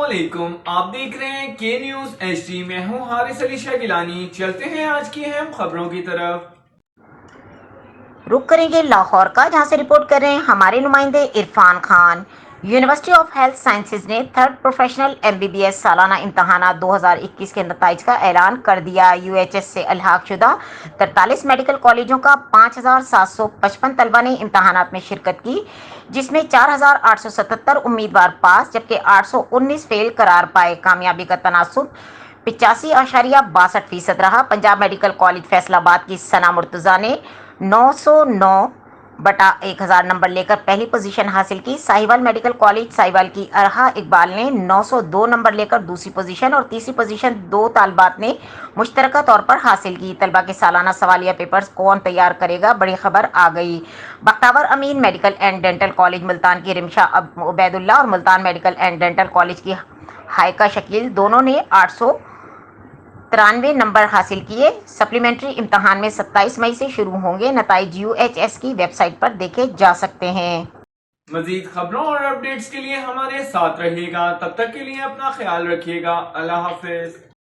علیکم، آپ دیکھ رہے ہیں کے نیوز ایچ ڈی۔ میں ہوں حارث علی شاہ گیلانی۔ چلتے ہیں آج کی اہم خبروں کی طرف۔ رخ کریں گے لاہور کا، جہاں سے رپورٹ کر رہے ہیں ہمارے نمائندے Irfan Khan. University of health sciences نے تھرڈ پروفیشنل MBBS سالانہ امتحانات 2021 کے نتائج کا اعلان کر دیا۔ UHS سے الحاق شدہ 43 میڈیکل کالجوں کا 5755 طلبہ نے امتحانات میں شرکت کی، جس میں 4877 امیدوار پاس جبکہ 819 فیل قرار پائے۔ کامیابی کا تناسب 85.62% رہا۔ پنجاب میڈیکل کالج فیصل آباد کی ثنا مرتضیٰ نے 909/1000 نمبر لے کر پہلی پوزیشن حاصل کی۔ ساہیوال میڈیکل کالج ساہیوال کی ارحا اقبال نے 902 نمبر لے کر دوسری پوزیشن اور تیسری پوزیشن 2 طالبات نے مشترکہ طور پر حاصل کی۔ طلبہ کے سالانہ سوالیہ پیپرز کون تیار کرے گا؟ بڑی خبر آ گئی۔ Bakhtiar Amin medical and dental college Multan کی رمشا عبید اللہ اور Multan medical and dental college کی ہائیکا شکیل دونوں نے 893 نمبر حاصل کیے۔ سپلیمنٹری امتحان میں 27 مئی سے شروع ہوں گے۔ نتائج UHS کی ویب سائٹ پر دیکھے جا سکتے ہیں۔ مزید خبروں اور اپڈیٹس کے لیے ہمارے ساتھ رہیے گا۔ تب تک کے لیے اپنا خیال رکھیے گا۔ اللہ حافظ۔